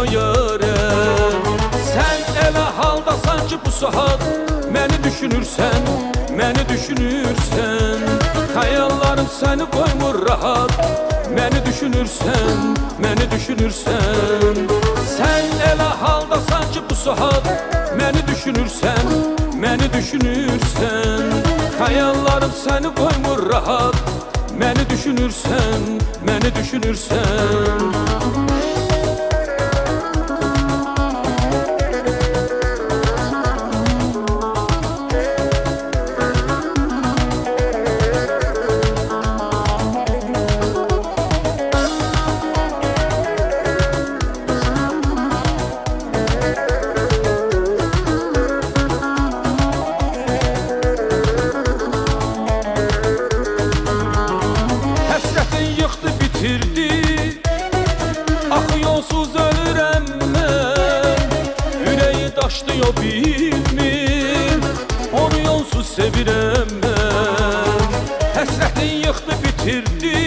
o yara. Sen elə haldasan ki bu saat məni düşünürsən, məni düşünürsən. Xəyallarım səni qoymur rahat, məni düşünürsən, məni düşünürsən. Sen elə haldasan ki bu saat məni düşünürsən, məni düşünürsən. Xəyallarım səni qoymur rahat, məni düşünürsən, məni düşünürsən. Daşlıyor bilmir, onu yolsuz sevirəm mən. Həsrətin yıxdı bitirdi,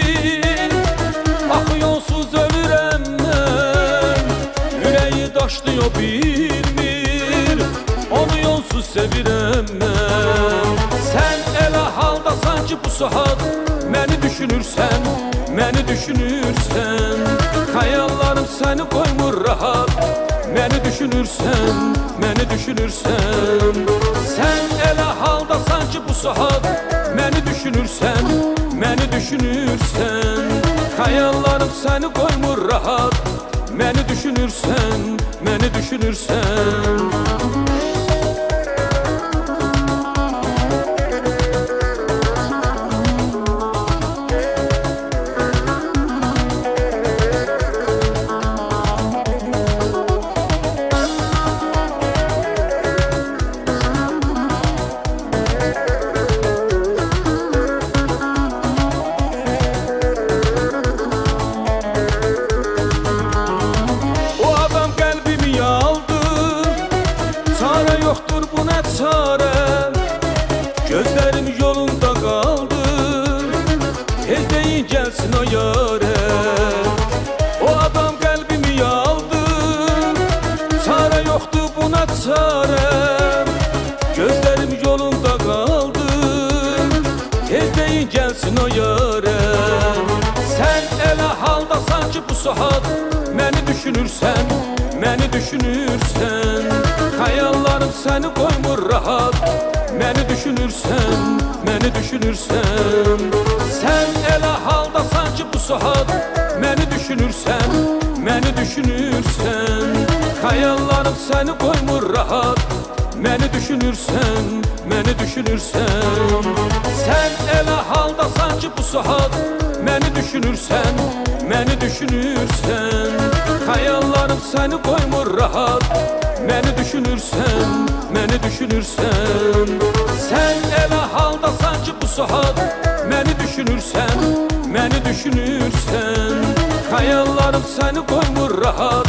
axı yolsuz ölürəm mən. Ürəyi daşlıyor bilmir, onu yolsuz sevirəm mən. Sen elə haldasan ki bu saat məni düşünürsən, məni düşünürsən. Xəyallarım səni qoymur rahat, məni düşünürsən, məni düşünürsən. Sen elə haldasan ki bu saat məni düşünürsən, məni düşünürsən. Xəyallarım səni qoymur rahat, məni düşünürsən, məni düşünürsən. Gözlerim yolunda kaldı, tez deyin gelsin o yâre. O adam kalbimi yaldı, çare yoktu buna çare. Gözlerim yolunda kaldı, tez deyin gelsin o yâre. Sen elə haldasan ki bu saat məni düşünürsən, məni düşünürsən. Xəyallarım səni qoymur rahat, məni düşünürsən, məni düşünürsən. Sen elə haldasan ki bu saat məni düşünürsən, məni düşünürsən. Xəyallarım səni qoymur rahat, məni düşünürsən, məni düşünürsən. Sen elə haldasan ki bu saat məni düşünürsən, məni düşünürsən. Xəyallarım səni qoymur rahat, məni düşünürsən, məni düşünürsən. Sen elə haldasan ki bu saat məni düşünürsən, məni düşünürsən. Xəyallarım səni qoymur rahat,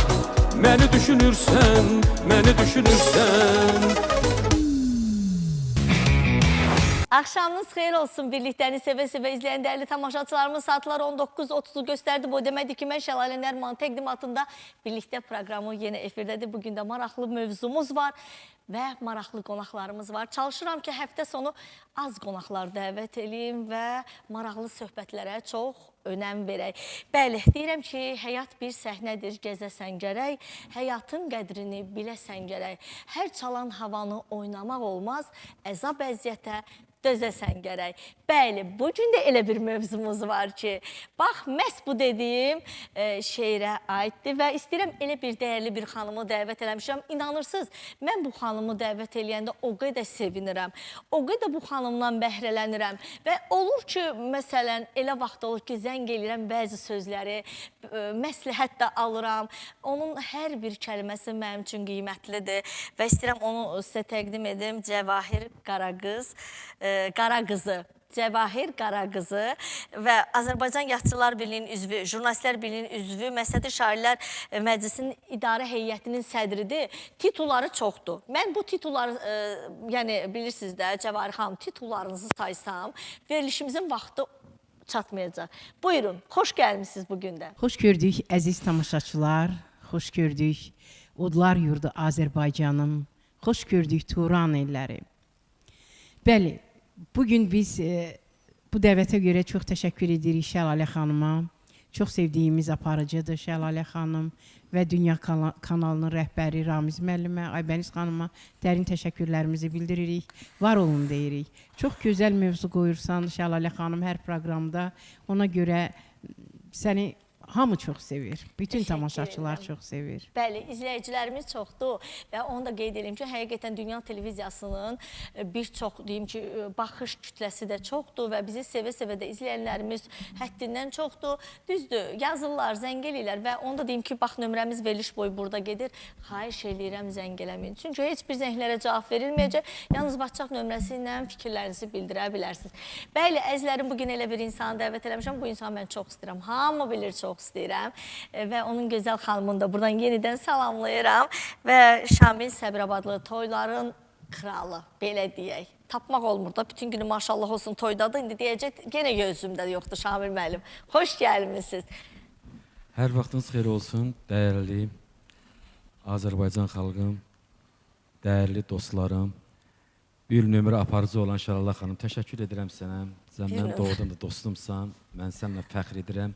məni düşünürsən, məni düşünürsən. Axşamınız xeyir olsun, birliklərini sevə-sevə izləyən dəyərli tamaşaçılarımız. Saatlar 19:30 göstərdi. Bu deməkdir ki, mən Şəlalə Nərman təqdimatında birlikdə proqramı yenə efirdədir. Bugün də maraqlı mövzumuz var və maraqlı qonaqlarımız var. Çalışıram ki, həftə sonu az qonaqlar dəvət edeyim və maraqlı söhbətlərə çox önəm verək. Bəli, deyirəm ki, həyat bir səhnədir, gəzəsən gərək, həyatın qədrini biləsən gərək. Hər çalan havanı oynamaq olmaz, əzab əziyyətə dözəsən gərək. Bəli, bugün də elə bir mövzumuz var ki, bax, məhz bu dediyim şeirə aiddir və istəyirəm elə bir dəyərli bir xanımı dəvət eləmişəm. İnanırsınız, mən bu xanımı dəvət eləyəndə o qədər sevinirəm, o qədər bu xanımdan bəhrələnirəm və olur ki, məsələn, elə vaxt olur ki, zəng eləyirəm bəzi sözləri, məsləhət də alıram. Onun hər bir kəlməsi mənim üçün qiymətlidir və istəyirəm onu sizə təqdim edim. Cəvahir Qaraqızı. Cəvahir Qaraqızı və Azərbaycan Yazıçılar Birliyinin üzvü, Jurnalistlər Birliyinin üzvü, Məsədi Şairlər Məclisinin İdarə Heyətinin sədridir. Titulları çoxdur. Mən bu titulları, yəni bilirsiniz də, Cəvahir xanım, titullarınızı saysam, verilişimizin vaxtı çatmayacaq. Buyurun, xoş gəlmişsiniz bugün də. Xoş gördük, əziz tamaşaçılar. xoş gördük. Odlar yurdu Azərbaycanım, xoş gördük Turan elləri. Bəli, bugün biz bu dəvətə görə çox təşəkkür edirik Şəlalə xanıma. Çox sevdiyimiz aparıcıdır Şəlalə xanım və Dünya kanalının rəhbəri Ramiz müəllimə, Aybəniz xanıma dərin təşəkkürlərimizi bildiririk. Var olun deyirik. Çox gözəl mövzu qoyursan Şəlalə xanım hər proqramda. Ona görə səni hamı çox sevir. Bütün tamaşaçılar çox sevir. Bəli, izləyicilərimiz çoxdur və onu da qeyd edim ki, həqiqətən Dünya televiziyasının bir çox, deyim ki, baxış kütləsi də çoxdur və bizi sevə-sevə də izləyənlərimiz həddindən çoxdur. Düzdür, yazırlar, zəng eləyirlər və onu da deyim ki, bax, nömrəmiz veriliş boyu burada gedir. Xahiş eləyirəm, zəng eləməyin. Çünki heç bir zənglərə cavab verilməyəcək. Yalnız WhatsApp nömrəsi ilə fikirlərinizi bildirə bilərsiniz. Bəli, əzizlərim, bugün elə bir insanı dəvət eləmişəm. Bu insanı mən çox istəyirəm. Hamı bilir, çox istəyirəm və onun gözəl xanımını da buradan yenidən salamlayıram və Şamil Səbrabadlı toyların kralı, belə deyək. Tapmaq olmur da, bütün günü maşallah olsun toydadır. İndi deyəcək, yenə gözümdə yoxdur Şamil müəllim. Xoş gəlmişsiniz. Hər vaxtınız xeyir olsun, dəyərli Azərbaycan xalqım, dəyərli dostlarım, bir nömrə aparıcı olan Şəlalə xanım, təşəkkür edirəm sənə. Sən mənim doğrudan da dostumsan, mən sənlə fəxr edirəm.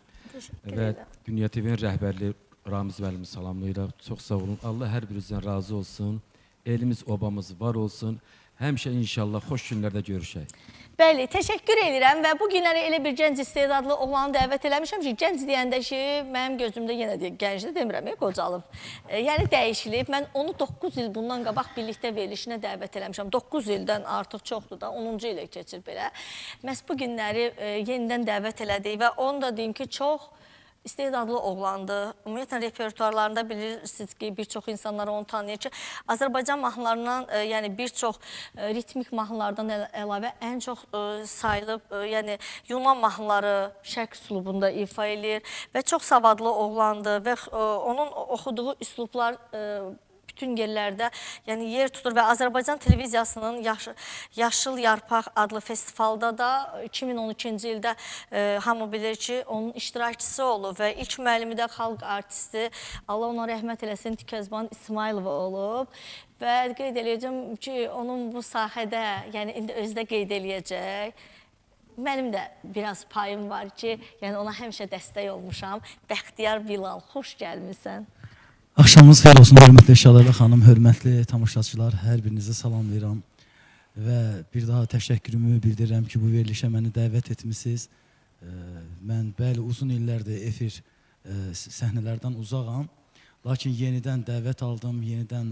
Və Dünya TV'nin rəhbərli Ramiz müəllimi salamlayıraq. Çox sağ olun. Allah hər birinizdən razı olsun. Elimiz, obamız var olsun. Həmişə inşallah xoş günlərdə görüşək. Bəli, təşəkkür edirəm və bu günləri elə bir gənc istedadlı oğlanı dəvət eləmişəm ki, gənc deyəndə ki, mənim gözümdə yenə deyək, gənc də demirəm, qocalıb. Yəni dəyişilib. Mən onu 9 il bundan qabaq birlikdə verilişinə dəvət eləmişəm. 9 ildən artıq çoxdur da, 10-cu ilə keçir belə. Məhz bu günləri yenidən dəvət elədik və onu da deyim ki, çox istedadlı oğlandı. Ümumiyyətlə, repertuarlarında bilirsiniz ki, bir çox insanlar onu tanıyır ki, Azərbaycan mahnılarından, yəni bir çox ritmik mahnılardan əlavə ən çox sayılıb, yəni Yunan mahnıları şərq üslubunda ifa edir və çox savadlı oğlandı və onun oxuduğu üslublar bütün yerlərdə yer tutur və Azərbaycan televiziyasının Yaşıl Yarpaq adlı festivalda da 2012-ci ildə hamı bilir ki, onun iştirakçısı olub və ilk müəllimi də xalq artisti, Allah ona rəhmət eləsin, Tikəzban İsmailova olub və qeyd eləyəcəm ki, onun bu sahədə, yəni indi özdə qeyd eləyəcək. Mənim də biraz payım var ki, yəni ona həmişə dəstək olmuşam. Bəxtiyar Bilal, xoş gəlmişsən. Axşamınız xeyir olsun, hörmətli Şəlalə xanım, hörmətli tamaşaçılar, hər birinizi salamlayıram və bir daha təşəkkürümü bildirirəm ki, bu verilişə məni dəvət etmişsiniz. Mən bəli, uzun illərdir efir səhnələrdən uzağam, lakin yenidən dəvət aldım, yenidən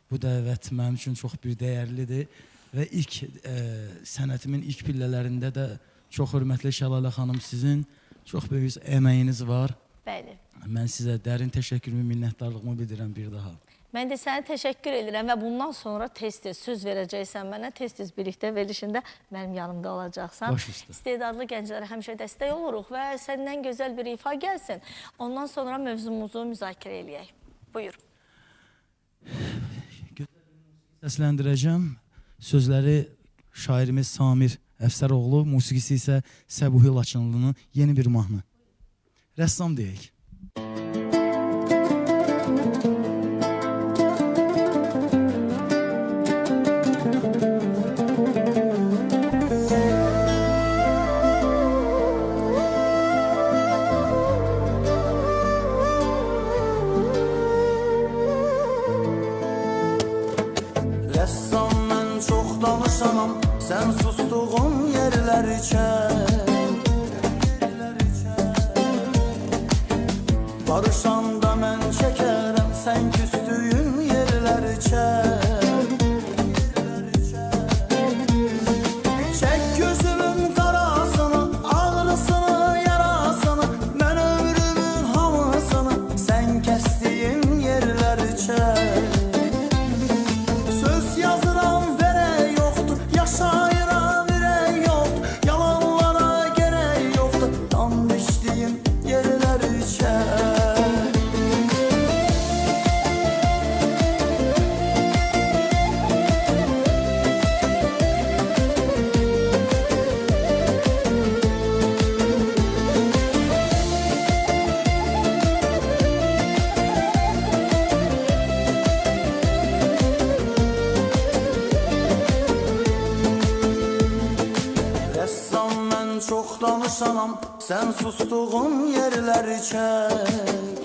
bu dəvət mənim üçün çox bir dəyərlidir və ilk sənətimin ilk pillələrində də çox hörmətli Şəlalə xanım, sizin çox böyük əməyiniz var. Bəli. Mən sizə dərin təşəkkürümü, minnətdarlığımı bildirirəm bir daha. Mən də sənə təşəkkür edirəm və bundan sonra tez-tez söz verəcəksən mənə, tez-tez birlikdə verilişində mənim yanımda olacaqsan. Baş üstə. İstedadlı gənclərə həmişə dəstək oluruq və səndən gözəl bir ifa gəlsin. Ondan sonra mövzumuzu müzakirə eləyək. Buyur. Səsləndirəcəm. Sözləri şairimiz Samir Əfsəroğlu, musiqisi isə Səbuhi Laçınlının yeni bir mahnı. Rəssam deyək. Rəssam mən çox danışamam, sən sustuğun yerlər ikən barışanda mən çəkərəm, sən küstüyün yerlər ikən çək gözümün qarasını, ağrısını, yarasını, mən ömrümün hamısını sən kəsdiyin yerlər ikən söz yazıram, verək yoxdur, yaşayıram, ürək yoxdur, yalanlara gerək yoxdur, dan düşdüyüm yerlər ikən danışanam, sen sustuğun yerleri çek.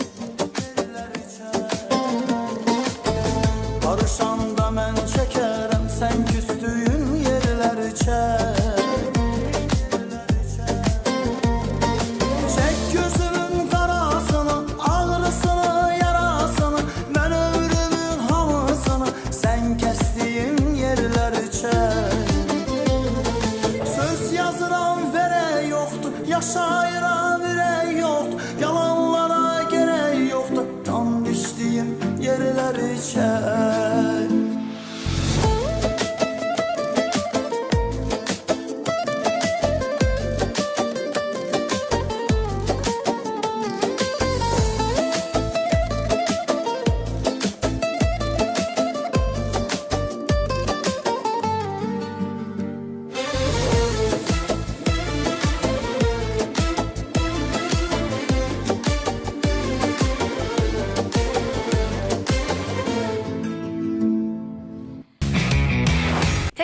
Karışanda mən çəkərəm, sən küstüyün yerləri çək. Çək gözümün qarasını, ağrısını, yarasını, mən ömrümün hamısını, sən kəsdiyin yerləri çək. Söz yazıram, verək yoxdur, yaşayıram, ürək yoxdur, yalanlara gerək yoxdur, can düşdüyüm yerləri çək.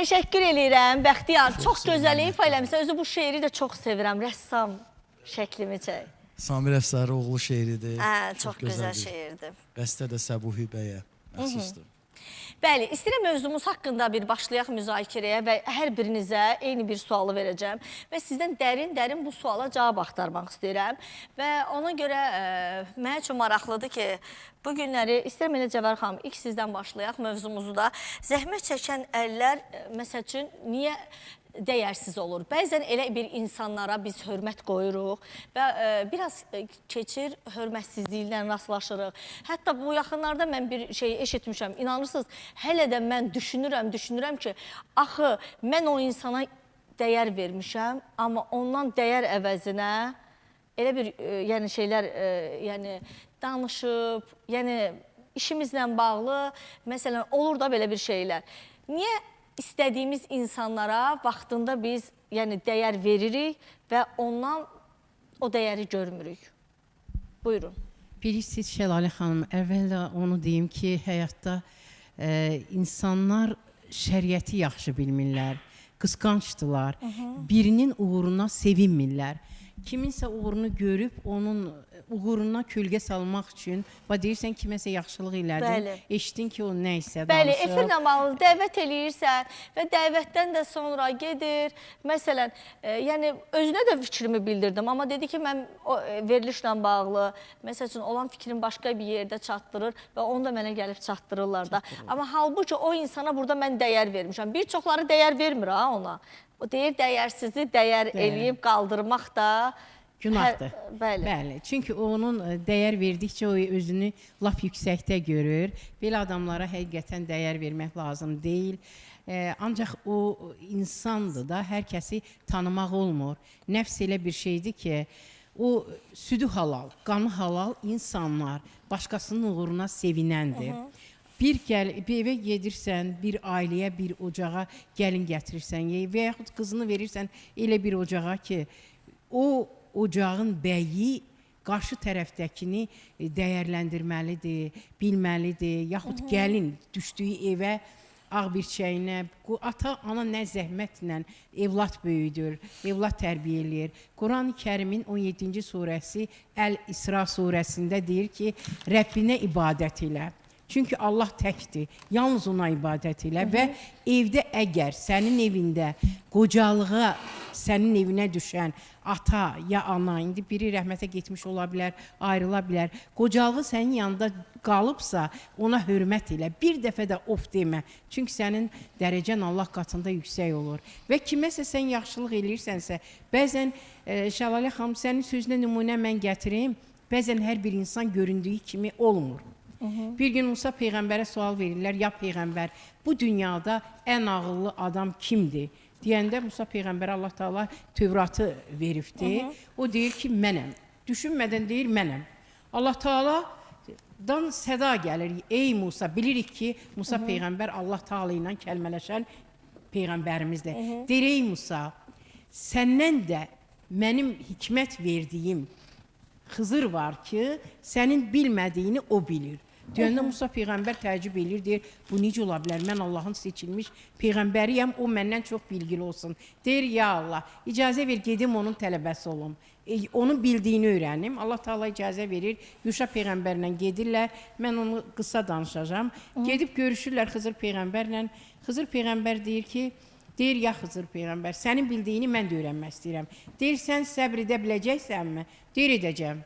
Təşəkkür eləyirəm, Bəxtiyar. Çox gözəl ifa eləmişsən. Özü bu şeiri də çox sevirəm. Rəssam şəklimi çək. Samir Əfsarıoğlu şeiridir. Çox gözəl şeirdir. Bəstə də Səbuhi bəyə məxsusdur. Bəli, istəyirəm mövzumuz haqqında bir başlayaq müzakirəyə və hər birinizə eyni bir sualı verəcəm və sizdən dərin bu suala cavab axtarmaq istəyirəm və ona görə mənə üçün maraqlıdır ki, bu günləri istəyirəm elə Cəvər xanım, ilk sizdən başlayaq mövzumuzu da. Zəhmət çəkən əllər, məsəl üçün, niyə dəyərsiz olur? Bəzən elə bir insanlara biz hörmət qoyuruq və biraz keçir, hörmətsizliklə rastlaşırıq. Hətta bu yaxınlarda mən bir şey eşitmişəm, inanırsınız, hələ də mən düşünürəm ki, axı mən o insana dəyər vermişəm, amma ondan dəyər əvəzinə elə bir şeylər danışıb, işimizlə bağlı, məsələn, olur da belə bir şeylər. Niyə istədiyimiz insanlara vaxtında biz dəyər veririk və ondan o dəyəri görmürük? Buyurun. Bilirsiniz Şəlalə xanım, əvvəldə onu deyim ki, həyatda insanlar şəriəti yaxşı bilmirlər, qısqancdılar, birinin uğruna sevinmirlər. Kiminsə uğrunu görüb, onun uğruna kölgə salmaq üçün, deyirsən kiməsə yaxşılıq elədin, eşitdin ki, o nə isə danışır. Bəli, efirlə bağlı dəvət eləyirsən və dəvətdən də sonra gedir. Məsələn, özünə də fikrimi bildirdim, amma dedi ki, mən verilişlə bağlı, məsəl üçün, olan fikrin başqa bir yerdə çatdırır və onu da mənə gəlib çatdırırlar da. Amma halbuki o insana burada mən dəyər vermişəm. Bir çoxları dəyər vermir ona. O deyir, dəyərsizi dəyər eləyib qaldırmaq da günahdır. Bəli. Çünki onun dəyər verdikcə o özünü lap yüksəkdə görür. Belə adamlara həqiqətən dəyər vermək lazım deyil. Ancaq o insandır da, hər kəsi tanımaq olmur. Nəfs elə bir şeydir ki, o südü halal, qanı halal insanlar başqasının uğruna sevinəndir. Bir evə gedirsən, bir ailəyə, bir ocağa gəlin gətirirsən və yaxud qızını verirsən elə bir ocağa ki, o ocağın bəyi qarşı tərəfdəkini dəyərləndirməlidir, bilməlidir, yaxud gəlin düşdüyü evə ağ bir çəyinə, ata, ana nə zəhmətlə evlad böyüdür, evlad tərbiyə eləyir. Quran-ı Kərimin 17-ci surəsi Əl-İsra surəsində deyir ki, Rəbbinə ibadət elə. Çünki Allah təkdir, yalnız ona ibadət elə və evdə əgər sənin evində qocalığa, sənin evinə düşən ata ya ana, indi biri rəhmətə getmiş ola bilər, ayrıla bilər, qocalığı sənin yanında qalıbsa ona hörmət elə, bir dəfə də of demə. Çünki sənin dərəcən Allah qatında yüksək olur. Və kiməsə sən yaxşılıq eləyirsənsə, bəzən Şəlalə xanım, sənin sözünə nümunə mən gətirim, bəzən hər bir insan göründüyü kimi olmur. Bir gün Musa Peyğəmbərə sual verirlər, ya Peyğəmbər, bu dünyada ən ağıllı adam kimdir? Deyəndə Musa Peyğəmbərə Allah Taala Tövratı veribdi. O deyir ki, mənəm. Düşünmədən deyir, mənəm. Allah Taaladan səda gəlir, ey Musa, bilirik ki, Musa Peyğəmbər Allah Taala ilə kəlmələşən Peyğəmbərimizdir. Deyir, ey Musa, səndən də mənim hikmət verdiyim Xızır var ki, sənin bilmədiyini o bilir. Deyəndə Musa peyğəmbər təəccüb eləyir, deyir, bu necə ola bilər? Mən Allahın seçilmiş peyğəmbəriyəm, o məndən çox bilgili olsun. Deyir, ya Allah, icazə ver gedim onun tələbəsi olum. Onun bildiyini öyrənim. Allah Taala icazə verir. Yuşa peyğəmbərlə gedirlər. Mən onu qısa danışacağam. Gedib görüşürlər Xızır peyğəmbərlə. Xızır peyğəmbər deyir ki, deyir ya Xızır peyğəmbər, sənin bildiyini mən də öyrənmək istəyirəm. Deyir, sən səbr edə biləcəksənmi? Deyir, edəcəm.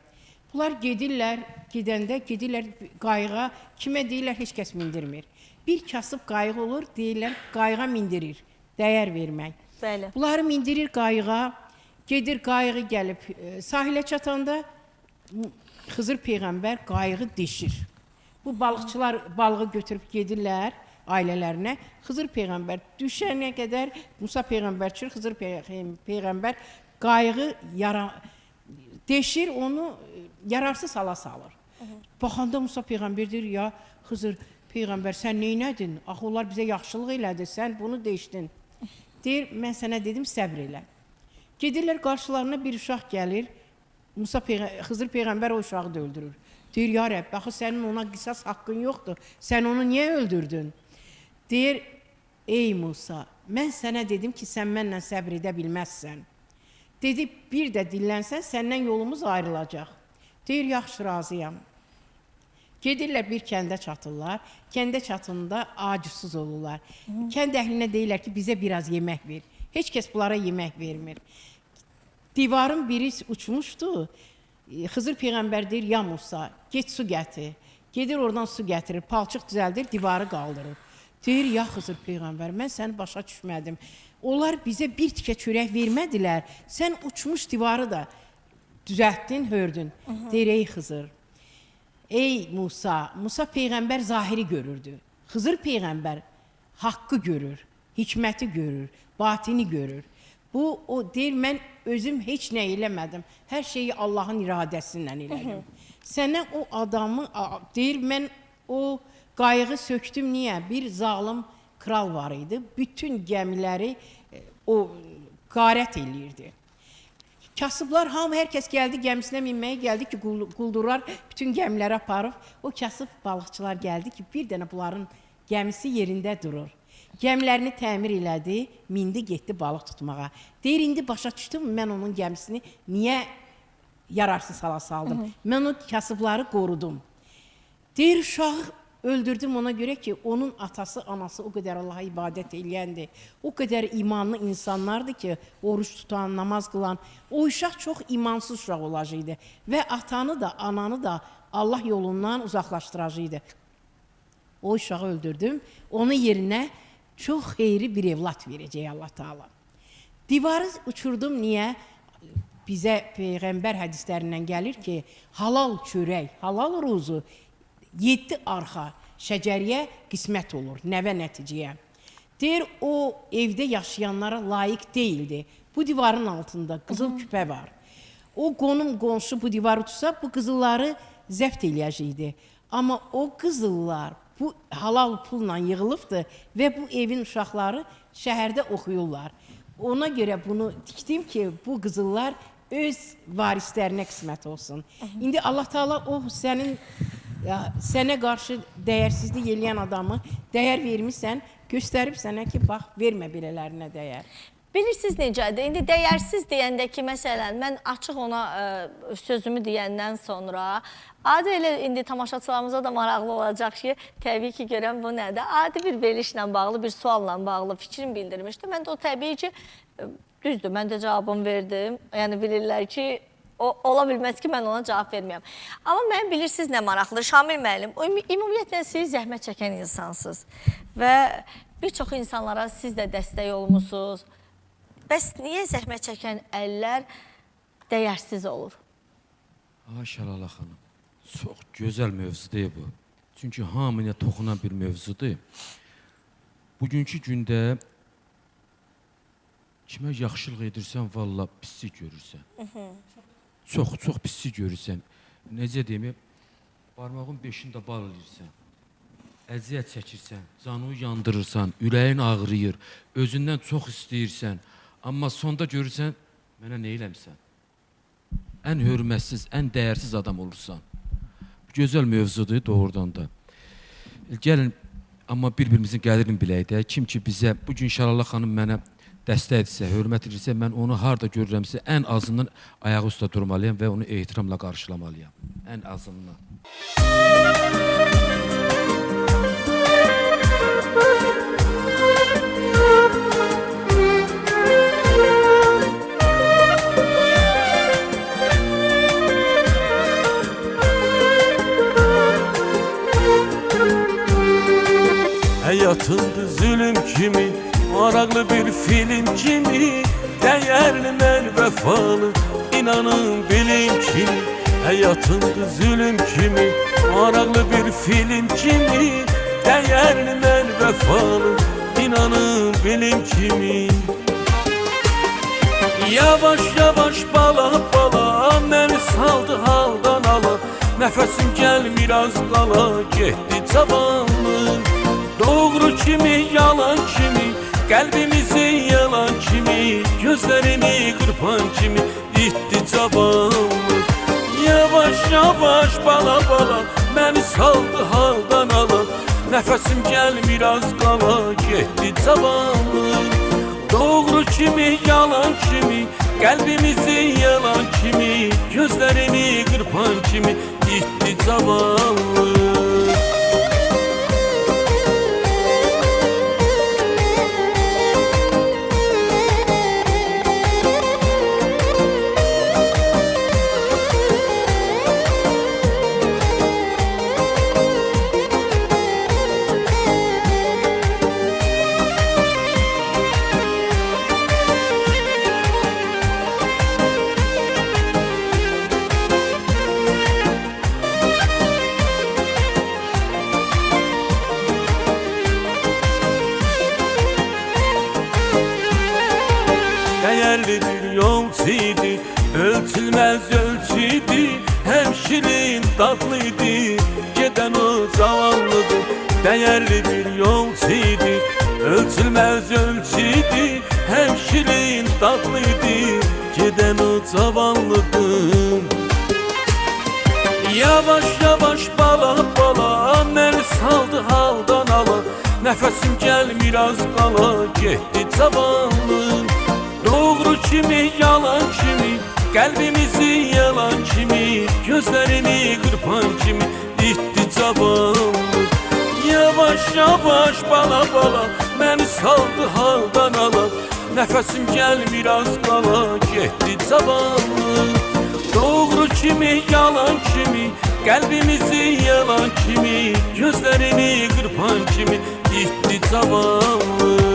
Bunlar gedirlər, gedəndə gedirlər qayığa. Kimə deyirlər, heç kəs mindirmir. Bir kasıb qayıq olur, deyirlər, qayığa mindirir. Dəyər vermək. Bəli. Bunları mindirir qayığa. Gedir qayığı gəlib sahilə çatanda Xızır peyğəmbər qayığı deşir. Bu balıqçılar balığı götürüb gedirlər ailələrinə. Xızır peyğəmbər düşənə qədər Musa peyğəmbər çıxır, Xızır peyğəmbər qayığı deşir, onu yararsız hala salır. Baxanda Musa peyğəmbər deyir, ya Xızır peyğəmbər sən neynədin? Axı onlar bizə yaxşılıq elədi, sən bunu deşdin. Deyir, mən sənə dedim, səbr elə. Gedirlər, qarşılarına bir uşaq gəlir, Xızır peyğəmbər o uşağı da öldürür. Deyir, ya Rəbb, baxı sənin ona qisas haqqın yoxdur, sən onu niyə öldürdün? Deyir, ey Musa, mən sənə dedim ki, sən mənlə səbr edə bilməzsən. Dedi, bir də dillənsən, səndən yolumuz ayrılacaq. Deyir, yaxşı, razıyam. Gedirlər, bir kəndə çatırlar, kəndə çatında acısız olurlar. Kənd əhlinə deyirlər ki, bizə biraz yemək ver. Heç kəs bunlara yemək vermir. Divarın biri uçmuşdu. Xızır peyğəmbər deyir, ya Musa, get su gətir. Gedir oradan su gətirir, palçıq düzəldir, divarı qaldırır. Deyir, ya Xızır peyğəmbər, mən səni başa düşmədim. Onlar bizə bir tikə çörək vermədilər. Sən uçmuş divarı da düzəltdin, hördün. Deyir, ey Xızır, ey Musa, Musa peyğəmbər zahiri görürdü. Xızır peyğəmbər haqqı görür, hikməti görür, batini görür. Bu, o deyir, mən özüm heç nə eləmədim. Hər şeyi Allahın iradəsindən elədim. Sənə o adamı, deyir, mən o qayığı söktüm, niyə? Bir zalım kral var idi. Bütün gəmiləri o qarət eləyirdi. Kasıblar, hamı, hər kəs gəldi, gəmisinə minməyə gəldi ki, quldurlar bütün gəmiləri aparıb. O kasıb balıqçılar gəldi ki, bir dənə bunların gəmisi yerində durur. Gəmilərini təmir elədi, mindi, getdi balıq tutmağa. Deyir, indi başa düşdüm, mən onun gəmisini niyə yararsız hala saldım? Mən o kasıbları qorudum. Deyir, uşağı öldürdüm ona görə ki, onun atası, anası o qədər Allaha ibadət eləyəndir. O qədər imanlı insanlardır ki, oruç tutan, namaz qılan. O uşaq çox imansız uşaq olacaqdı və atanı da, ananı da Allah yolundan uzaqlaşdıracaqdı. O uşağı öldürdüm, onun yerinə çox xeyri bir evlat verəcək Allah Taala. Divarı uçurdum, niyə? Bizə Peyğəmbər hədislərindən gəlir ki, halal çörək, halal ruzu 7 arxa şəcəriyə qismət olur, nəvə nəticəyə. Deyir, o evdə yaşayanlara layiq deyildi. Bu divarın altında qızıl küpə var. O qonşu bu divarı tutsa, bu qızılları zəbt eləyəcəkdi. Amma o qızıllar bu halal pulla yığılıbdır və bu evin uşaqları şəhərdə oxuyurlar. Ona görə bunu dikdim ki, bu qızıllar öz varislərinə qismət olsun. İndi Allah Taala o sənə qarşı dəyərsizlik eləyən adamı dəyər vermişsən, göstərib sənə ki, bax, vermə belələrinə dəyər. Bilirsiniz necədir? İndi dəyərsiz deyəndə ki, məsələn, mən açıq ona sözümü deyəndən sonra, adi elə indi tamaşaçılarımıza da maraqlı olacaq ki, təbii ki, görən bu nədir? Adi bir verilişlə bağlı, bir sualla bağlı fikrim bildirmişdim. Mən də o təbii ki, düzdür, mən də cavabımı verdim. Yəni, bilirlər ki, ola bilməz ki, mən ona cavab verməyəm. Amma mən bilirsiniz nə maraqlı, Şamil müəllim, ümumiyyətlə siz zəhmət çəkən insansınız və bir çox insanlara siz də dəstək olmuşsunuz. Bəs niyə zəhmət çəkən əllər dəyərsiz olur? Şəlala xanım, çox gözəl mövzudur bu. Çünki hamıya toxunan bir mövzudur. Bugünkü gündə kimə yaxşılıq edirsən, valla pislik görürsən. Çox pislik görürsən. Necə deyim, barmağın 5'ində bal edirsən. Əziyyət çəkirsən, canını yandırırsan, ürəyin ağrıyır, özündən çox istəyirsən. Amma sonda görürsən, mənə nə eləmişsən? Ən hörmətsiz, ən dəyərsiz adam olursan. gözəl mövzudur doğrudan da. Gəlin, amma bir-birimizin qədrini bilək də. Kim ki bizə, bugün Şəlalə xanım mənə dəstək etsə, hörmət edirsə, mən onu harada görürəmsə, ən azından ayağı üstə durmalıyam və onu ehtiramla qarşılamalıyam. Ən azından. Həyatımdır zülüm kimi, maraqlı bir film kimi, dəyərli mən vəfalı, inanın bilim kimi. Həyatımdır zülüm kimi, maraqlı bir film kimi, dəyərli mən vəfalı, inanın bilim kimi. Yavaş yavaş bala bala, məni saldı haldan ala, nəfəsim gəlmir az qala, getdi cavanlıq. Doğru kimi, yalan kimi, qəlbimizin yalan kimi, gözlərimi qırpan kimi, itdi cavanlıq. Yavaş yavaş bala bala, məni saldı haldan ala, nəfəsim gəlmir az qala, getdi cavanlıq. Doğru kimi, yalan kimi, qəlbimizin yalan kimi, gözlərimi qırpan kimi, itdi cavanlıq. Dəyərli bir yolçuydu, ölçülməz ölçüydü, həm şirin dadlıydı, gedən o cavanlıdır. Dəyərli bir yolçuydu, ölçülməz ölçüydü, həm şirin dadlıydı, gedən o cavanlıdır. Yavaş yavaş bala bala, məni saldı haldan ala, nəfəsim gəlmir az qala, getdi cavanlıq. Doğru kimi, yalan kimi, qəlbimizin yalan kimi, gözlərimi qırpan kimi, itdi cavanlıq. Yavaş yavaş bala bala, məni saldı haldan ala, nəfəsim gəlmir az qala, getdi cavanlıq. Doğru kimi, yalan kimi, qəlbimizin yalan kimi, gözlərimi qırpan kimi, itdi cavanlıq.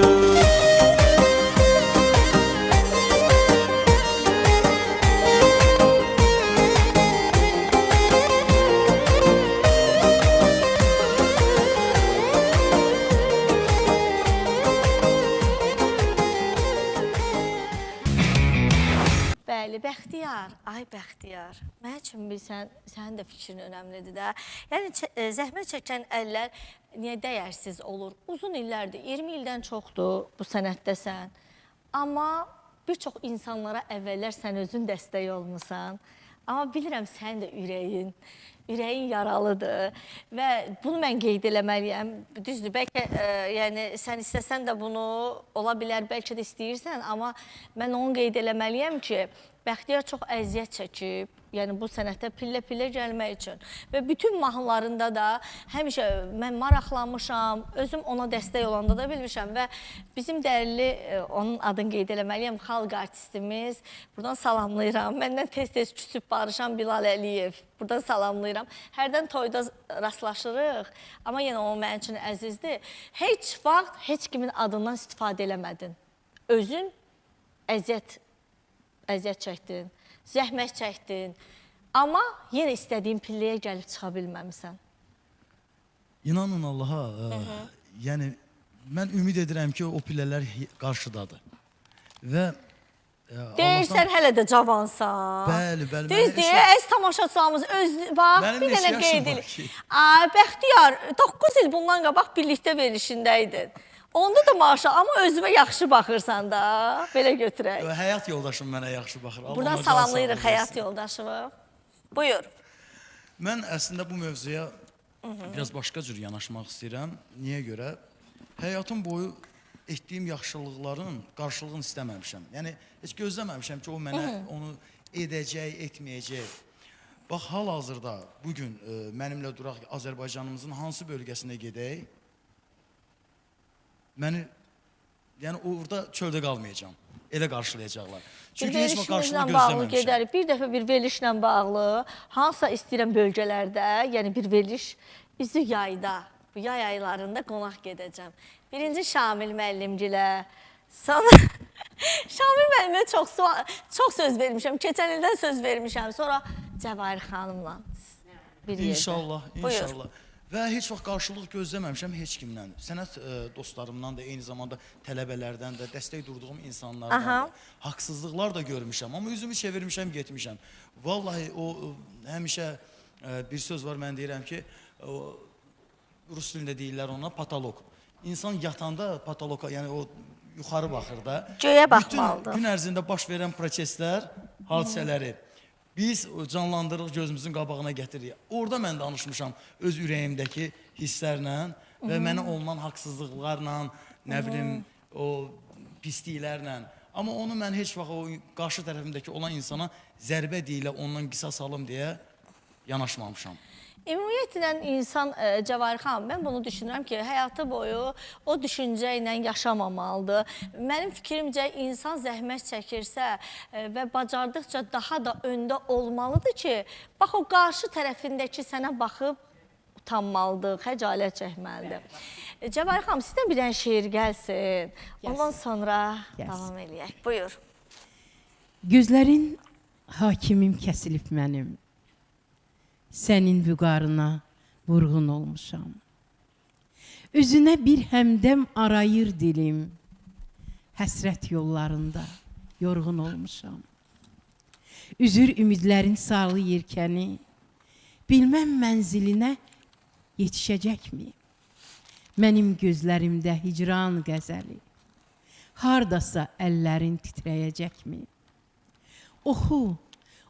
Bəli, Bəxtiyar, ay Bəxtiyar, mən üçün bilsən, sənin də fikrin önəmlidir də. Yəni, zəhmət çəkən əllər niyə dəyərsiz olur? Uzun illərdir, 20 ildən çoxdur bu sənətdəsən. Amma bir çox insanlara əvvəllər sən özün dəstək olmusan. Amma bilirəm, sənin də ürəyin yaralıdır və bunu mən qeyd eləməliyəm. Düzdür, bəlkə yəni, sən istəsən də bunu ola bilər, bəlkə də istəyirsən, amma mən onu qeyd eləməliyəm ki, Bəxtiyar çox əziyyət çəkib, yəni bu sənətə pillə-pillə gəlmək üçün. Və bütün mahnılarında da həmişə mən maraqlanmışam, özüm ona dəstək olanda da bilmişəm və bizim dəyərli, onun adını qeyd eləməliyəm, xalq artistimiz, buradan salamlayıram. Məndən tez-tez küsüb barışan Bilal Əliyev, buradan salamlayıram. Hərdən toyda rastlaşırıq, amma yenə o mənim üçün əzizdir. Heç vaxt heç kimin adından istifadə eləmədin. Özün əziyyət çəkdin, zəhmət çəkdin, amma yenə istədiyin pilləyə gəlib çıxa bilməmisən. İnanın Allaha, yəni mən ümid edirəm ki, o pillələr qarşıdadır. Və deyirsən, hələ də cavansan. Bəli, bəli. Düz deyə, əziz tamaşaçılarımız, bax, bir dənə qeyd edir. Bəxtiyar, 9 il bundan qabaq birlikdə verilişindeydin. Onda da maşallah, amma özümə yaxşı baxırsan da, belə götürək. Həyat yoldaşım mənə yaxşı baxır. Buradan salamlayırıq həyat yoldaşımı. Buyur. Mən əslində bu mövzuya biraz başqa cür yanaşmaq istəyirəm. Niyə görə? Həyatım boyu etdiyim yaxşılıqların qarşılığını istəməmişəm. Yəni, heç gözləməmişəm ki, o mənə onu edəcək, etməyəcək. Bax, hal-hazırda bugün mənimlə duraq ki, Azərbaycanımızın hansı bölgəsinə gedək, məni, yəni orada çöldə qalmayacağam. Elə qarşılayacaqlar. Çünki heç vaxt qarşılıq gözləməmişəm. Bir dəfə bir verilişlə bağlı, hansısa istəyirəm bölgələrdə, yəni bir veriliş üzü yayda, bu yay aylarında qonaq gedəcəm. Birinci Şamil müəllimgilə, sonra Şamil müəllimə çox söz vermişəm, keçən ildən söz vermişəm, sonra Cəvahir xanımla bir yerdə. İnşallah, inşallah. Və heç vaxt qarşılıq gözləməmişəm heç kimdən. Sənət dostlarımdan da, eyni zamanda tələbələrdən də, dəstək durduğum insanlardan da, haqsızlıqlar da görmüşəm. Amma üzümü çevirmişəm, getmişəm. Vallahi o həmişə bir söz var, mən deyirəm ki, Rus dilində deyirlər ona patolog. İnsan yatanda patologa, yəni o yuxarı baxır da. Göyə baxmalıdır. Bütün gün ərzində baş verən proseslər, hadisələri biz canlandırırıq, gözümüzün qabağına gətiririk. Orada mən danışmışam öz ürəyimdəki hisslərlə və mənə olunan haqsızlıqlarla, nə bilim, o pisliklərlə. Amma onu mən heç vaxt o qarşı tərəfimdəki olan insana zərbə deyilə ondan qisas alım deyə yanaşmamışam. Ümumiyyətlə insan, Cəvahir xanım, mən bunu düşünürəm ki, həyatı boyu o düşüncə ilə yaşamamalıdır. Mənim fikrimcə, insan zəhmət çəkirsə və bacardıqca daha da öndə olmalıdır ki, bax o qarşı tərəfindəki sənə baxıb utanmalıdır, xəcalət çəkməlidir. Cəvahir xanım, sizdən bir dənə şeir gəlsin, ondan sonra davam eləyək. Buyur. Gözlərin hakimim kəsilib mənim. Sənin vüqarına vurğun olmuşam. Üzünə bir həmdəm arayır dilim, həsrət yollarında yorğun olmuşam. Üzür ümidlərin sarlı yelkəni, bilməm mənzilinə yetişəcəkmi? Mənim gözlərimdə hicran qəzəli, hardasa əllərin titrəyəcəkmi? Oxu,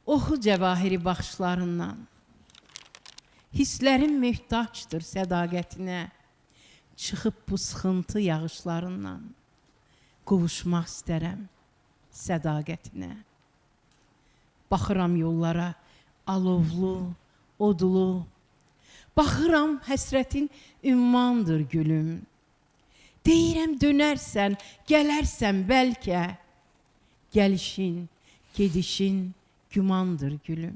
oxu Cəvahiri baxışlarından. Hisslərim möhtaçdır sədaqətinə, çıxıb bu sıxıntı yağışlarından, qovuşmaq istərəm sədaqətinə. Baxıram yollara alovlu, odlu, baxıram həsrətin ümmandır gülüm. Deyirəm dönərsən, gələrsən bəlkə, gəlişin, gedişin gümandır gülüm.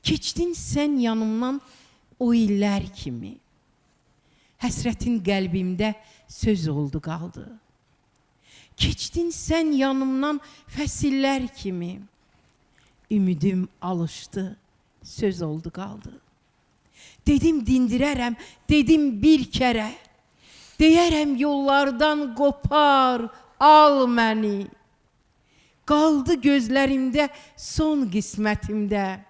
Keçdin sən yanımdan o illər kimi, həsrətin qəlbimdə söz oldu qaldı. Keçdin sən yanımdan fəsillər kimi, ümidim alışdı, söz oldu qaldı. Dedim dindirərəm, dedim bir kərə, deyərəm yollardan qopar, al məni. Qaldı gözlərimdə son qismətimdə,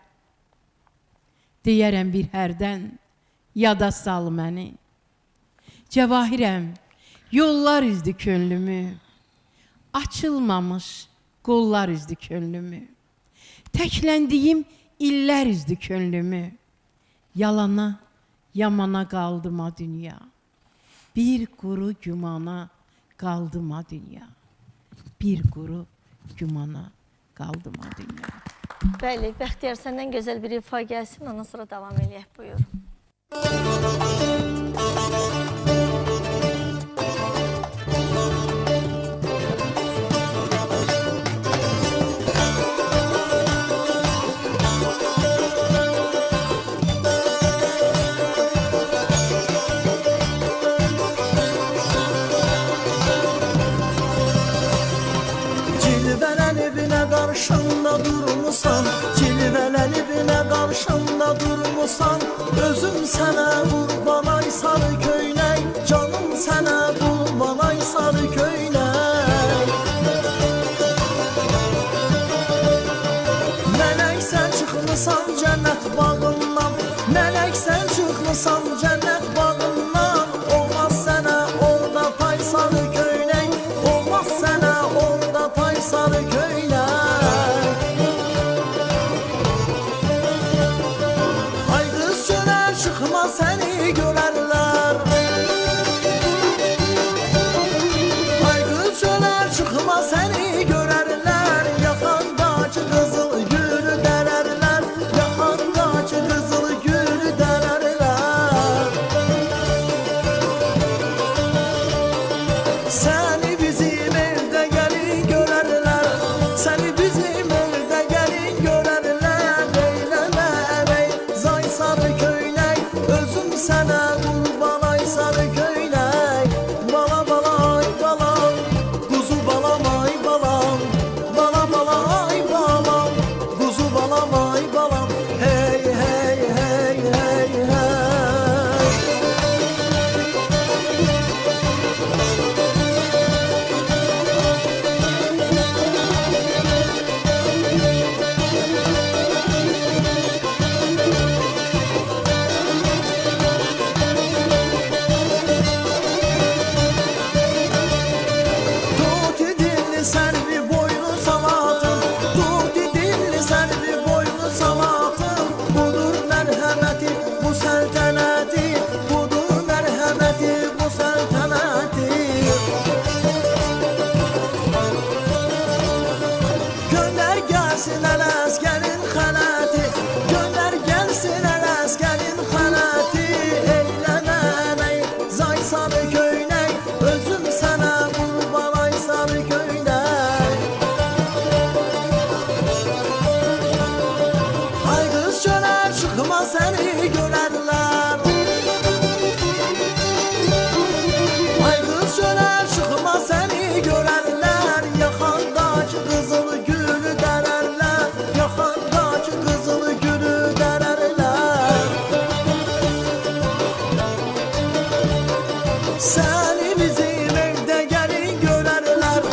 deyərəm bir hərdən, yada sal məni. Cəvahirəm, yollar üzdü könlümü, açılmamış qollar üzdü könlümü. Təkləndiyim illər üzdü könlümü, yalana, yamana qaldıma dünya. Bir quru gümana qaldıma dünya. Bir quru gümana qaldıma dünya. Bəli, Bəxtiyar, səndən gözəl bir ifa gəlsin, ondan sonra davam eləyək, buyur. Qarşımda durmusan, cilvələnib nə qarşımda durmusan, özüm sənə qurban ay sarı köynək, canım sənə qurban ay sarı köynək. Mələksən çıxmısan cənnət bağından, mələksən çıxmısan cənnət bağından, olmaz sənə orada pay sarı köynək, olmaz sənə orada pay sarı köynək. çıkma seni görerler. Ay kız şöyle çıkma seni görerler. Yakandaki kızıl gülü dererler. Yakandaki kızıl gülü dererler. Seni bizim evde gelin görerler.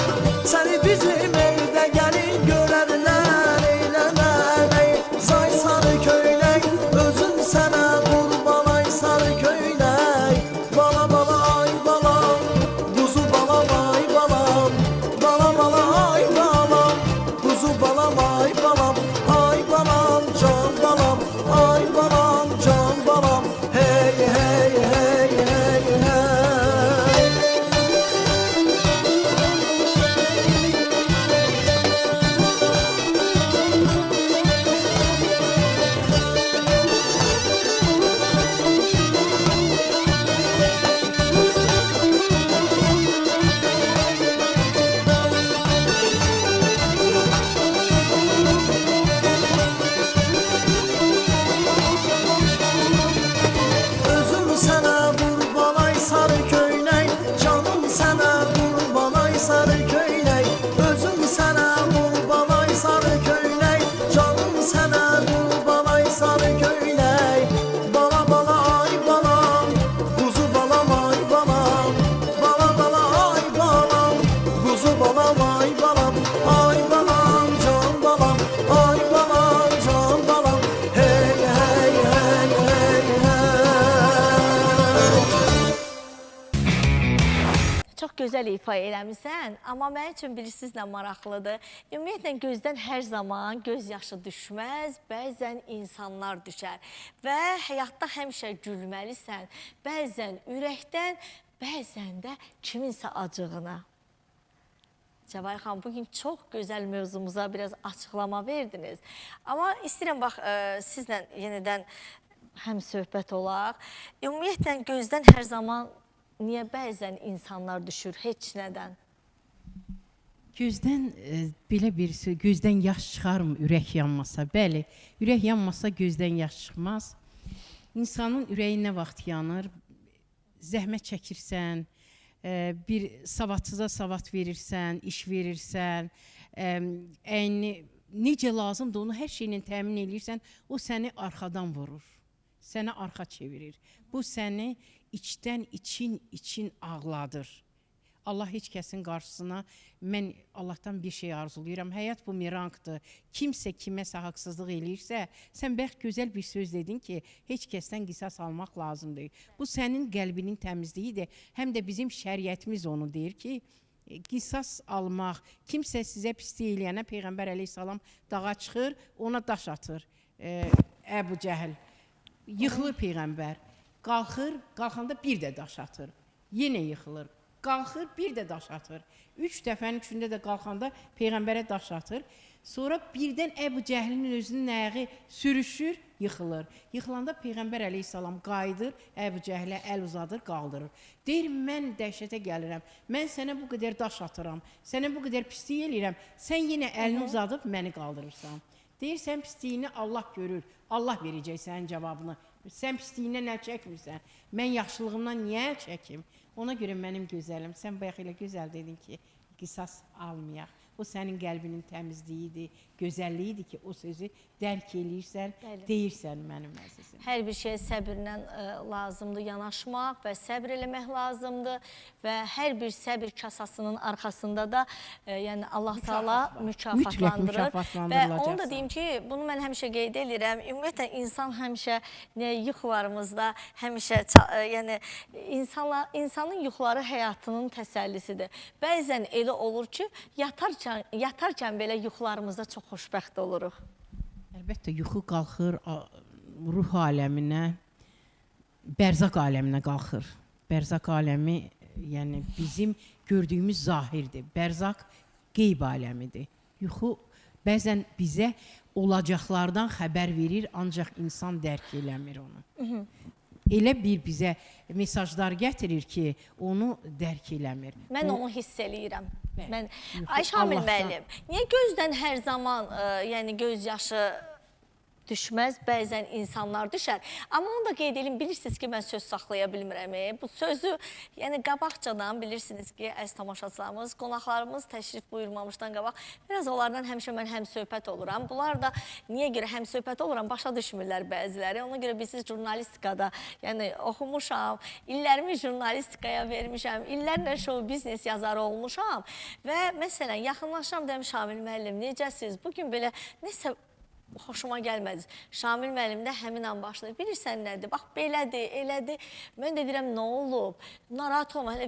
Seni bizim evde gelin görerler. Eyleme ey zay sarı köylek, özüm sana kurban ay sarı köylek. Bala bala ay balam, kuzu balam ay balam. Bala bala ay balam, kuzu balam ay balam. Ay balam can balam, ay balam can balam. Hey hey hey hey hey. Özüm sana kurban ay sarı köylek, canım sana kurban ay sarı köylek. Özüm sana kurban ay sarı köylek, canım sana kurban ay sarı köylek. Bala bala ay balam, kuzu balam ay balam. Bala bala ay balam, kuzu balam ay balam. Ay balam can balam, ay balam can balam. Hey hey hey hey hey. Çox gözəl ifa eləmisən, amma mənim üçün birisiz nə maraqlıdır. Ümumiyyətlə gözdən hər zaman göz yaşı düşməz, bəzən insanlar düşər və həyatda həmişə gülməlisən, bəzən ürəkdən, bəzən də kiminsə acığına. Cəvahir xanım, bugün çox gözəl mövzumuza biraz açıqlama verdiniz. Amma istəyirəm, bax, sizlə yenidən həm söhbət olaq. Ümumiyyətlə gözdən hər zaman niyə bəzən insanlar düşür, heç nədən? Gözdən belə birisi, gözdən yaş çıxarmı ürək yanmasa? Bəli, ürək yanmasa gözdən yaş çıxmaz. İnsanın ürəyi nə vaxt yanır? Zəhmət çəkirsən, bir savadsıza savad verirsən, iş verirsən, əyni necə lazımdır onu hər şeylə təmin edirsən, o səni arxadan vurur, səni arxa çevirir. Bu səni içdən için ağladır. Allah heç kəsin qarşısına, mən Allahdan bir şey arzulayıram. Həyat bu mirangdır. Kimsə kiməsə haqsızlıq eləyirsə, sən bəxt gözəl bir söz dedin ki, heç kəsdən qisas almaq lazımdır. Bu sənin qəlbinin təmizliyidir. Həm də bizim şəriətimiz onu deyir ki, qisas almaq, kimsə sizə pislik eləyənə Peyğəmbər əleyhissalam dağa çıxır, ona daş atır. Əbu Cəhil, yıxılır Peyğəmbər, qalxır, qalxanda bir də daş atır, yenə yıxılır. Qalxır, bir də daş atır. 3 dəfənin üçündə də qalxanda Peyğəmbərə daş atır. Sonra birdən Əbu Cəhlinin özünün ayağı sürüşür, yıxılır. Yıxılanda Peyğəmbər əleyhissalam qayıdır, Əbu Cəhlə əl uzadır, qaldırır. Deyir, mən dəhşətə gəlirəm, mən sənə bu qədər daş atıram, sənə bu qədər pislik eləyirəm, sən yenə əlini uzadıb məni qaldırırsan. Deyir, sən pisliyini Allah görür, Allah verəcək sənin cavabını. Sən pisliyinə nə çəkmirsən, mən yaxşılığımdan niyə çəkim? Ona görə mənim gözəlim, sən bayaq elə gözəl dedin ki, qisas almayaq. O sənin qəlbinin təmizliyidir, gözəlliyidir ki, o sözü dərk eləyirsən, deyirsən mənim əzizim. Hər bir şeyə səbirlə lazımdır yanaşmaq və səbr eləmək lazımdır və hər bir səbir kasasının arxasında da yəni Allah Taala mükafatlandırır. Və onu da deyim ki, bunu mən həmişə qeyd edirəm. Ümumiyyətlə insan həmişə yuxularımızda həmişə yəni insanın yuxuları həyatının təsəllisidir. Bəzən elə olur ki, yatarkən belə yuxularımızda çox xoşbəxt oluruq. Əlbəttə, yuxu qalxır ruh aləminə, bərzaq aləminə qalxır. Bərzaq aləmi, yəni bizim gördüyümüz zahirdir. Bərzaq qeyb aləmidir. Yuxu bəzən bizə olacaqlardan xəbər verir, ancaq insan dərk eləmir onu. Elə bir bizə mesajlar gətirir ki, onu dərk eləmir. Mən onu hiss eləyirəm. Ayşə Amil müəllim, niyə gözdən hər zaman yəni göz yaşı düşməz, bəzən insanlar düşər. Amma onu da qeyd edeyim, bilirsiniz ki, mən söz saxlaya bilmirəm. Bu sözü, yəni qabaqcadan bilirsiniz ki, əziz tamaşaçılarımız, qonaqlarımız təşrif buyurmamışdan qabaq, biraz onlardan həmişə mən həmsöhbət oluram. Bunlar da niyə görə həmsöhbət oluram, başa düşmürlər bəziləri. Ona görə bilirsiniz, jurnalistikada, yəni oxumuşam, illərimi jurnalistikaya vermişəm, illərlə show biznes yazarı olmuşam və məsələn, yaxınlaşam deyəm, Şamil müəllim, necəsiz? Bugün belə nəsə xoşuma gəlmədi. Şamil müəllim də həmin an başlayır. Bilirsən nədir? Bax, belədir, elədir. Mən də deyirəm, nə olub? Narahat olma. Hələ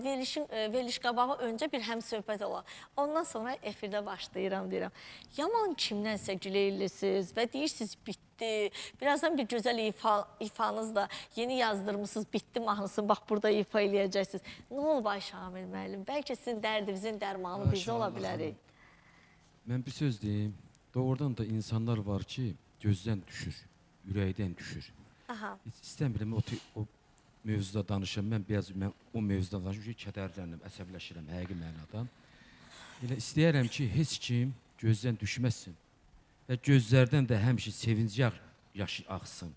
veriliş qabağı öncə bir həmsöhbət olar. Ondan sonra efirdə başlayıram, deyirəm. Yaman kimdənsə güleylisiz və deyirsiniz, bitdi. Birazdan bir gözəl ifanız da yeni yazdırmışsınız, bitdi mahnısını. Bax, burada ifa eləyəcəksiniz. Nə olub ay Şamil müəllim? Bəlkə sizin dərdinizin dərmanı bizdə ola bilərik. Mən bir söz deyim. Doğrudan da insanlar var ki, gözdən düşür, ürəkdən düşür. İstəmirəm o mövzuda danışım. Mən o mövzuda danışım ki, kədərlənirəm, əsəbləşirəm həqiqi mənadan. Elə istəyərəm ki, heç kim gözdən düşməsin və gözlərdən də həmişə sevinci yaşı axsın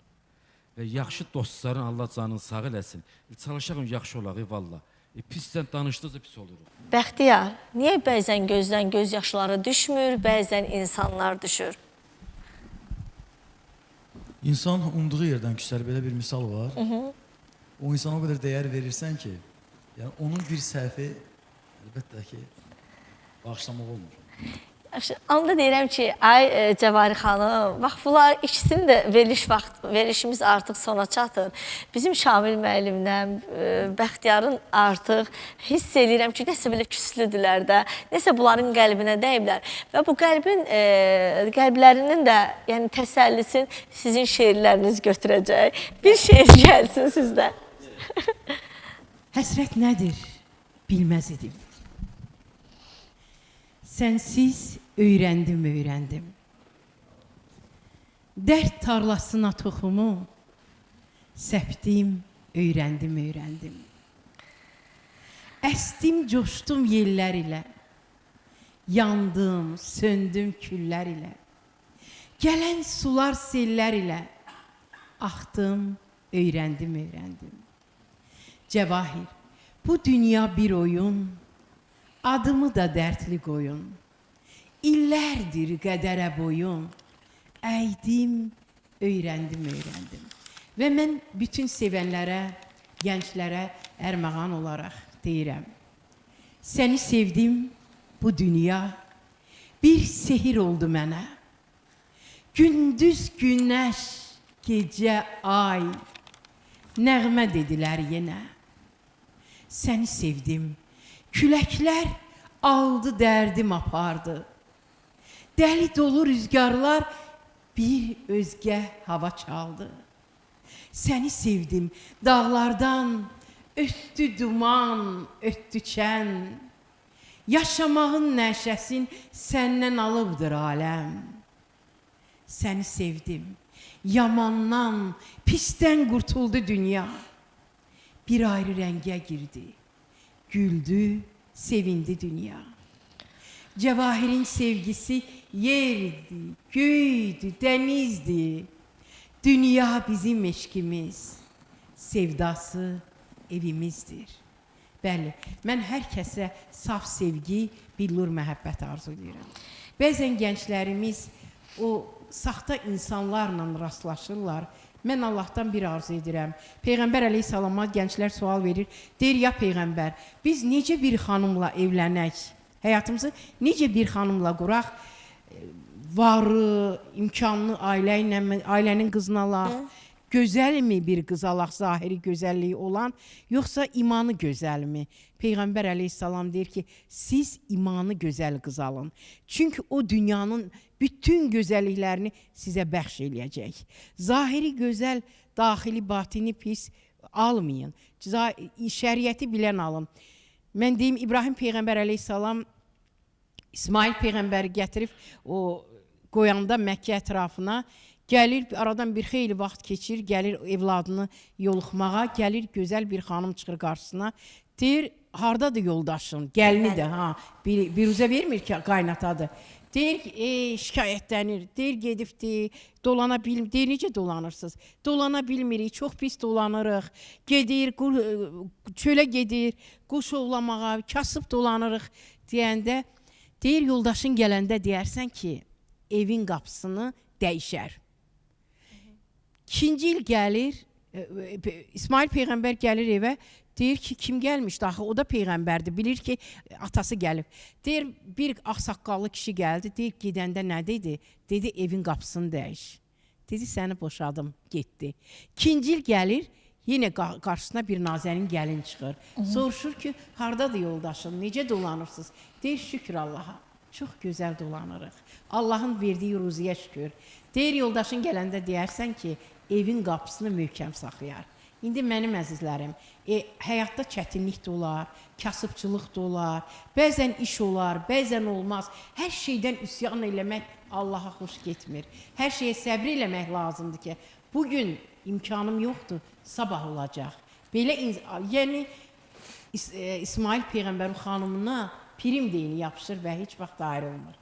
və yaxşı dostların Allah canını sağ eləsin. Çalışaqın yaxşı olaq, valla. Pisdən danışdıqca pis oluruq. Bəxtiyar, niyə bəzən gözdən göz yaşları düşmür, bəzən insanlar düşür? İnsan umduğu yerdən küsər, belə bir misal var. O insana o qədər dəyər verirsən ki, yəni onun bir səhvi əlbəttə ki, bağışlamaq olmur. Onda deyirəm ki, ay Cəvari xanım, bax bunlar ikisinin də verilişimiz artıq sona çatır. Bizim Şamil müəllimlə Bəxtiyarın artıq hiss edirəm ki, nəsə belə küslüdülər də, nəsə bunların qəlbinə dəyiblər. Və bu qəlblərinin də yəni təsəllisin sizin şeirləriniz götürəcək. Bir şeir gəlsin sizdən. Həsrət nədir? Bilməz idim. Sənsiz öyrəndim. Dərd tarlasına toxumu səpdim, öyrəndim. Əsdim, coşdum yellər ilə, yandım, söndüm küllər ilə. Gələn sular sellər ilə, axdım, öyrəndim. Cəvahir, bu dünya bir oyun, adımı da dərdli qoyun. İllərdir qədərə boyun, əydim, öyrəndim. Və mən bütün sevənlərə, gənclərə ərmağan olaraq deyirəm. Səni sevdim, bu dünya bir sehir oldu mənə. Gündüz günəş, gecə ay, nəğmə dedilər yenə. Səni sevdim, küləklər aldı, dərdim apardı. Dəli dolu rüzgarlar bir özgə hava çaldı. Səni sevdim, dağlardan ötdü duman, ötdü çən. Yaşamağın nəşəsin səndən alıbdır aləm. Səni sevdim, yamandan, pisdən qurtuldu dünya. Bir ayrı rəngə girdi, güldü, sevindi dünya. Cəvahirin sevgisi yerdi, göydü, dənizdi. Dünya bizim eşkimiz, sevdası evimizdir. Bəli, mən hər kəsə saf sevgi, billur məhəbbət arzulayıram. Bəzən gənclərimiz o saxta insanlarla rastlaşırlar. Mən Allahdan bir arzu edirəm. Peyğəmbər əleyhissalama gənclər sual verir. Deyir, ya Peyğəmbər, biz necə bir xanımla evlənək? Həyatımızı necə bir xanımla quraq? Varı, imkanlı ailənin qızını alaq, gözəlmi bir qız alaq, zahiri gözəlliyi olan, yoxsa imanı gözəlmi? Peyğəmbər əleyhissalam deyir ki, siz imanı gözəl qız alın. Çünki o dünyanın bütün gözəlliklərini sizə bəxş eləyəcək. Zahiri gözəl, daxili, batini pis almayın. Şəriəti bilən alın. Mən deyim, İbrahim Peyğəmbər əleyhissalam İsmail Peyğəmbəri gətirib o qoyanda Məkkə ətrafına, gəlir, aradan bir xeyli vaxt keçir, gəlir evladını yoluxmağa, gəlir gözəl bir xanım çıxır qarşısına, deyir, hardadır yoldaşın, gəlini də, biruzə vermir ki, qaynatadır. Deyir şikayətlənir, deyir gedibdir, dolana bilmir, deyir necə dolanırsınız? Dolana bilmirik, çox pis dolanırıq, gedir, çölə gedir, quş ovlamağa, kasıb dolanırıq deyəndə, deyir yoldaşın gələndə deyərsən ki, evin qapısını dəyişər. 2-ci il gəlir, İsmail Peyğəmbər gəlir evə, deyir ki, kim gəlmişdi axı, o da Peyğəmbərdir, bilir ki, atası gəlib. Deyir, bir ağsaqqallı kişi gəldi, deyir, gedəndə nə dedi? Dedi, evin qapısını dəyiş. Dedi, səni boşadım, getdi. 2-ci il gəlir, yenə qarşısına bir Nazənin gəlin çıxır. Soruşur ki, hardadır yoldaşın, necə dolanırsınız? Deyir, şükür Allaha, çox gözəl dolanırıq. Allahın verdiyi ruziyə şükür. Deyir, yoldaşın gələndə deyərsən ki, evin qapısını möhkəm saxlayar. İndi mənim əzizlərim, həyatda çətinlik də olar, kasıbçılıq da olar, bəzən iş olar, bəzən olmaz. Hər şeydən üsyan eləmək Allaha xoş getmir. Hər şeyə səbr eləmək lazımdır ki, bugün imkanım yoxdur, sabah olacaq. Belə, yəni İsmail Peyğəmbərin xanımına prim deyini yapışır və heç vaxt ayrılmır.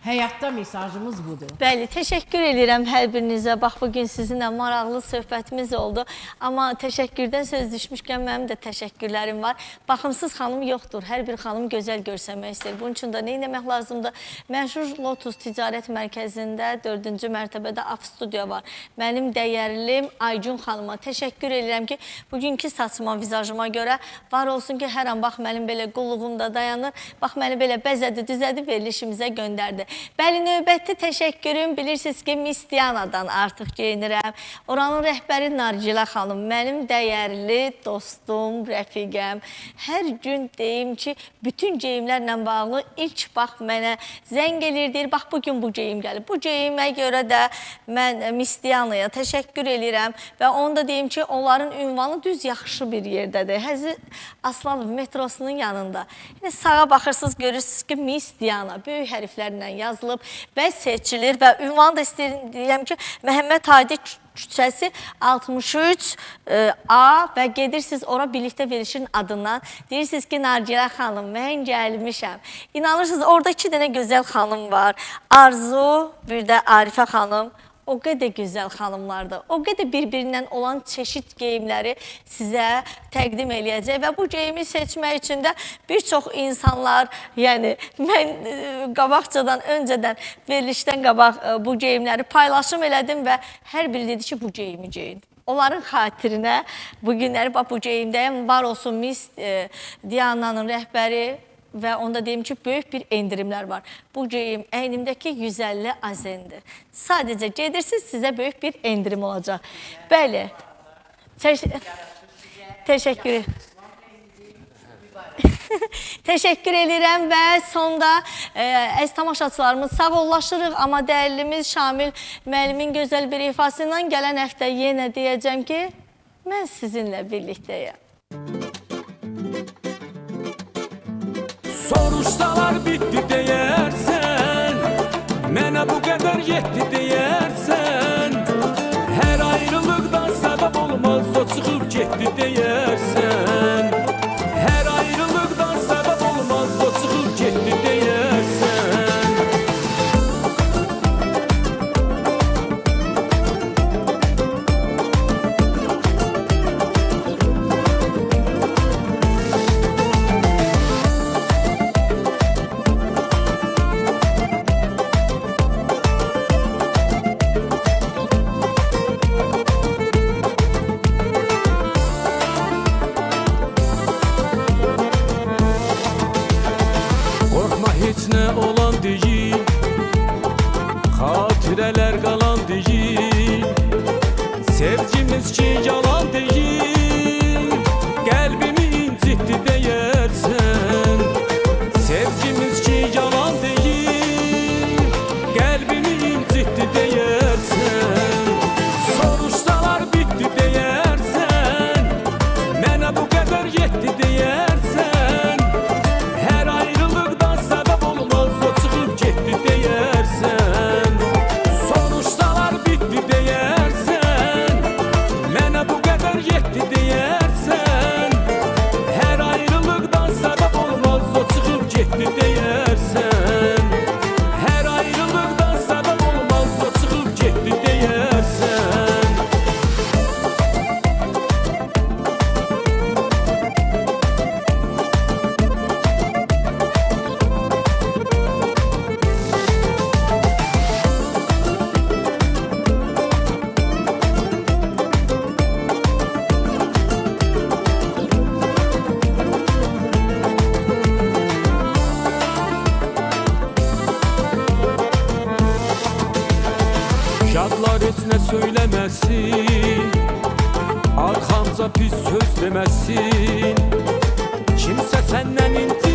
Həyatda mesajımız budur. Bəli, təşəkkür edirəm hər birinizə. Bax, bugün sizinlə maraqlı söhbətimiz oldu. Amma təşəkkürdən söz düşmüşkən mənim də təşəkkürlərim var. Baxımsız xanım yoxdur. Hər bir xanım gözəl görsənmək istəyir. Bunun üçün də nə etmək lazımdır? Məşhur Lotus Ticarət Mərkəzində 4-cü mərtəbədə AF studiya var. Mənim dəyərlim Aycun xanıma təşəkkür edirəm ki, bugünkü saçıma, vizajıma görə var olsun ki, hər an bax, mənim belə qulluğumda dayanır. Bax, məni belə bəzədi, düzədi, verilişimizə göndərdi. Bəli, növbəti təşəkkürüm, bilirsiniz ki, Miss Dianadan artıq geyinirəm. Oranın rəhbəri Nargilə xanım, mənim dəyərli dostum, rəfiqəm. Hər gün deyim ki, bütün geyimlərlə bağlı ilk bax mənə zəng edir, deyir, bax, bugün bu geyim gəlir. Bu geyimə görə də mən Miss Dianaya təşəkkür edirəm və onu da deyim ki, onların ünvanı düz yaxşı bir yerdədir. Həzi Aslanov metrosunun yanında. Yəni, sağa baxırsınız, görürsünüz ki, Miss Diana böyük hərflərlə yazılıb və seçilir və ünvanı da istəyirəm ki, Məhəmməd Hadi küçəsi 63A və gedirsiniz ora birlikdə verilişin adından. Deyirsiniz ki, Nargilə xanım, mən gəlmişəm. İnanırsınız, orada 2 dənə gözəl xanım var. Arzu, bir də Arifə xanım. O qədər gözəl xanımlardır. O qədər bir-birindən olan çeşid geyimləri sizə təqdim eləyəcək və bu geyimi seçmək üçün də bir çox insanlar, yəni mən qabaqcadan, öncədən verilişdən qabaq bu geyimləri paylaşım elədim və hər biri dedi ki, bu geyimi geyin. Onların xatirinə bu günləri bu geyimdəyəm. Var olsun Miss Diananın rəhbəri və onda deyim ki, böyük bir endirimlər var. Bu geyim əynimdəki 150 azendir. Sadəcə gedirsiniz, sizə böyük bir endirim olacaq. Bəli. Təşəkkür edirəm. Təşəkkür edirəm və sonda əziz tamaşaçılarımız sağollaşırıq. Amma dəyərlimiz Şamil müəllimin gözəl bir ifası ilə gələn həftə yenə deyəcəm ki, mən sizinlə birlikdəyəm. Soruşsalar bitti deyərsən, mənə bu qədər yetdi deyərsən, hər ayrılıqdan səbəb olmaz, o çıxıb getdi deyərsən, hər ayrılıqdan səbəb olmaz, o çıxıb getdi deyərsən. Xatirələr qalan deyil, sevgimiz ki yalan deyil, qəlbimi incitdi deyərsən, sevgimiz ki yalan deyil, qəlbimi incitdi deyərsən, soruşsalar bitdi deyərsən, mənə bu qədər yetdi deyərsən, hər ayrılıqdan səbəb olmaz, o çıxıb getdi deyərsən, soruşsalar bitdi deyərsən, mənə bu qədər yetdi eləməsin, arxamca pis söz deməsin. Kimsə səndən inti